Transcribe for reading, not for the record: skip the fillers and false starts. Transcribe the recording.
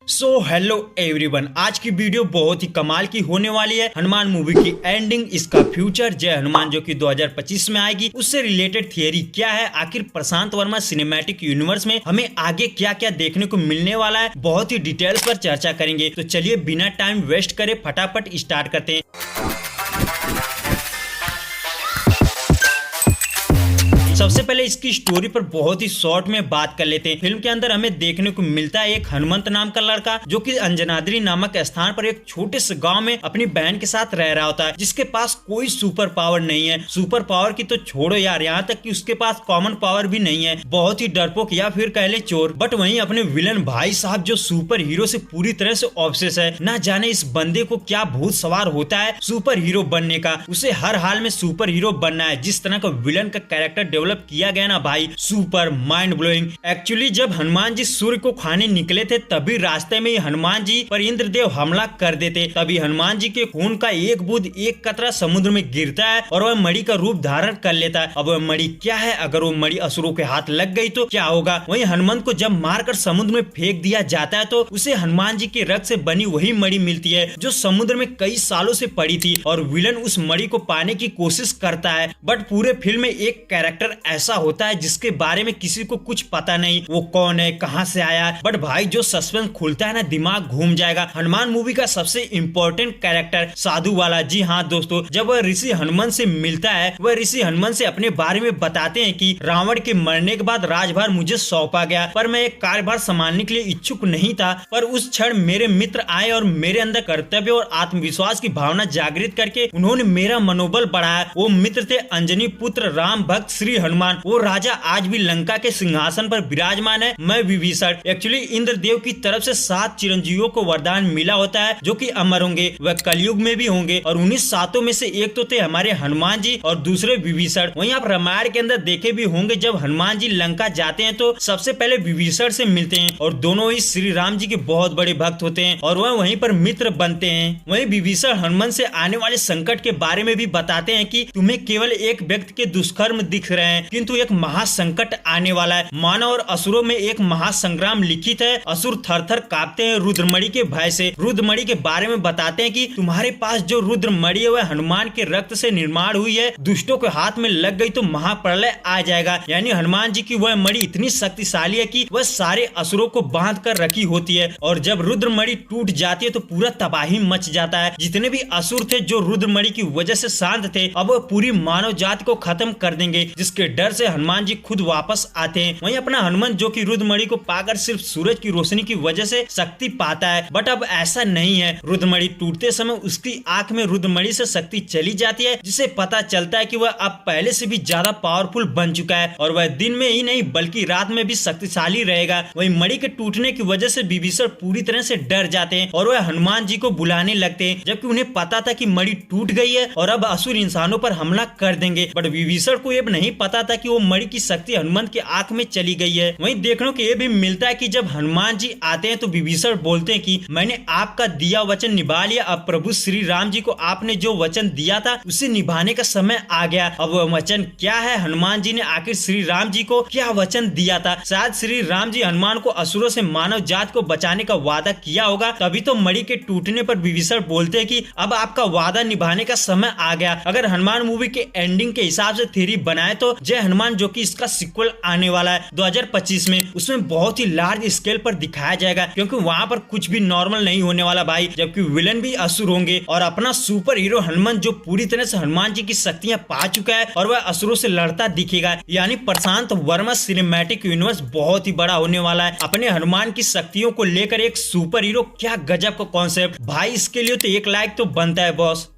Hello everyone, आज की video बहुत ही कमाल की होने वाली है। हनुमान मूवी की एंडिंग, इसका फ्यूचर, जय हनुमान जो कि 2025 में आएगी, उससे रिलेटेड थियरी क्या है, आखिर प्रशांत वर्मा सिनेमैटिक यूनिवर्स में हमें आगे क्या क्या देखने को मिलने वाला है, बहुत ही डिटेल्स पर चर्चा करेंगे। तो चलिए बिना टाइम वेस्ट करे फटाफट स्टार्ट करते हैं। सबसे पहले इसकी स्टोरी पर बहुत ही शॉर्ट में बात कर लेते हैं। फिल्म के अंदर हमें देखने को मिलता है एक हनुमंत नाम का लड़का जो कि अंजनाद्री नामक स्थान पर एक छोटे से गांव में अपनी बहन के साथ रह रहा होता है, जिसके पास कोई सुपर पावर नहीं है। सुपर पावर की तो छोड़ो यार, यहाँ तक कि उसके पास कॉमन पावर भी नहीं है। बहुत ही डरपोक या फिर कह ले चोर। बट वहीं अपने विलन भाई साहब जो सुपर हीरो से पूरी तरह से ऑब्सेस है। ना जाने इस बंदे को क्या भूत सवार होता है सुपर हीरो बनने का। उसे हर हाल में सुपर हीरो बनना है। जिस तरह का विलन का कैरेक्टर डेवलप किया गया ना भाई, सुपर माइंड ब्लोइंग। एक्चुअली जब हनुमान जी सूर्य को खाने निकले थे तभी रास्ते में हनुमान जी पर इंद्रदेव हमला कर देते। तभी हनुमान जी के खून का एक बूंद एक कतरा समुद्र में गिरता है और वह मणि का रूप धारण कर लेता है। अब वह मणि क्या है, अगर वो मणि असुरों के हाथ लग गई तो क्या होगा। वहीं हनुमान को जब मारकर समुद्र में फेंक दिया जाता है तो उसे हनुमान जी के रक्त से बनी वही मणि मिलती है जो समुद्र में कई सालों से पड़ी थी। और विलन उस मणि को पाने की कोशिश करता है। बट पूरे फिल्म में एक कैरेक्टर ऐसा होता है जिसके बारे में किसी को कुछ पता नहीं, वो कौन है, कहां से आया। बट भाई जो सस्पेंस खुलता है ना, दिमाग घूम जाएगा। हनुमान मूवी का सबसे इंपॉर्टेंट कैरेक्टर साधु वाला। जी हाँ दोस्तों, जब वह ऋषि हनुमान से मिलता है, वह ऋषि हनुमान से अपने बारे में बताते हैं कि रावण के मरने के बाद राजभार मुझे सौंपा गया, पर मैं एक कार्यभार संभालने के लिए इच्छुक नहीं था। पर उस क्षण मेरे मित्र आए और मेरे अंदर कर्तव्य और आत्मविश्वास की भावना जागृत करके उन्होंने मेरा मनोबल बढ़ाया। वो मित्र थे अंजनी पुत्र राम भक्त श्री हनुमान। वो राजा आज भी लंका के सिंहासन पर विराजमान है। मैं विभीषण। एक्चुअली इंद्रदेव की तरफ से 7 चिरंजीवियों को वरदान मिला होता है जो कि अमर होंगे, वह कलयुग में भी होंगे। और उन्हीं 7 में से एक तो थे हमारे हनुमान जी और दूसरे विभीषण। वहीं आप रामायण के अंदर देखे भी होंगे, जब हनुमान जी लंका जाते हैं तो सबसे पहले विभीषण से मिलते हैं और दोनों ही श्री राम जी के बहुत बड़े भक्त होते हैं और वह वहीं पर मित्र बनते हैं। वहीं विभीषण हनुमान से आने वाले संकट के बारे में भी बताते हैं कि तुम्हें केवल एक व्यक्ति के दुष्कर्म दिख रहे हैं, किंतु एक महासंकट आने वाला है। मानव और असुरों में एक महासंग्राम लिखित है। असुर थर-थर कांपते हैं रुद्रमणि के भय से। रुद्रमणि के बारे में बताते हैं कि तुम्हारे पास जो रुद्रमणि है वह हनुमान के रक्त से निर्माण हुई है। दुष्टों के हाथ में लग गई तो महाप्रलय आ जाएगा। यानी हनुमान जी की वह मणि इतनी शक्तिशाली है कि वह सारे असुरों को बांध कर रखी होती है और जब रुद्रमणि टूट जाती है तो पूरा तबाही मच जाता है। जितने भी असुर थे जो रुद्रमणि की वजह से शांत थे, अब वह पूरी मानव जाति को खत्म कर देंगे, जिसके डर से हनुमान जी खुद वापस आते हैं। वहीं अपना हनुमान जो कि रुद्रमणि को पाकर सिर्फ सूरज की रोशनी की वजह से शक्ति पाता है। बट अब ऐसा नहीं है। रुद्रमणि टूटते समय उसकी आंख में रुद्रमणि से शक्ति चली जाती है, जिसे पता चलता है कि वह अब पहले से भी ज्यादा पावरफुल बन चुका है और वह दिन में ही नहीं बल्कि रात में भी शक्तिशाली रहेगा। वहीं मणि के टूटने की वजह से विभीषण पूरी तरह से डर जाते हैं और वह हनुमान जी को बुलाने लगते हैं, जबकि उन्हें पता था कि मणि टूट गई है और अब असुर इंसानों पर हमला कर देंगे। बट विभीषण को यह नहीं पता था कि वो मणि की शक्ति हनुमान के आंख में चली गई है। वहीं देखने को ये भी मिलता है कि जब हनुमान जी आते हैं तो विभीषण बोलते हैं कि मैंने आपका दिया वचन निभा लिया। अब प्रभु श्री राम जी को आपने जो वचन दिया था उसे निभाने का समय आ गया। अब वह वचन क्या है, हनुमान जी ने आखिर श्री राम जी को क्या वचन दिया था। शायद श्री राम जी हनुमान को असुरों से मानव जात को बचाने का वादा किया होगा। तभी तो मणि के टूटने पर विभीषण बोलते हैं कि अब आपका वादा निभाने का समय आ गया। अगर हनुमान मूवी के एंडिंग के हिसाब से थ्योरी बनाए तो जय हनुमान जो कि इसका सीक्वल आने वाला है 2025 में, उसमें बहुत ही लार्ज स्केल पर दिखाया जाएगा, क्योंकि वहां पर कुछ भी नॉर्मल नहीं होने वाला भाई। जबकि विलन भी असुर होंगे और अपना सुपर हीरो हनुमान जो पूरी तरह से हनुमान जी की शक्तियां पा चुका है और वह असुरों से लड़ता दिखेगा। यानी प्रशांत वर्मा सिनेमैटिक यूनिवर्स बहुत ही बड़ा होने वाला है। अपने हनुमान की शक्तियों को लेकर एक सुपर हीरो, क्या गजब का कॉन्सेप्ट भाई। इसके लिए तो 1 लाइक तो बनता है बॉस।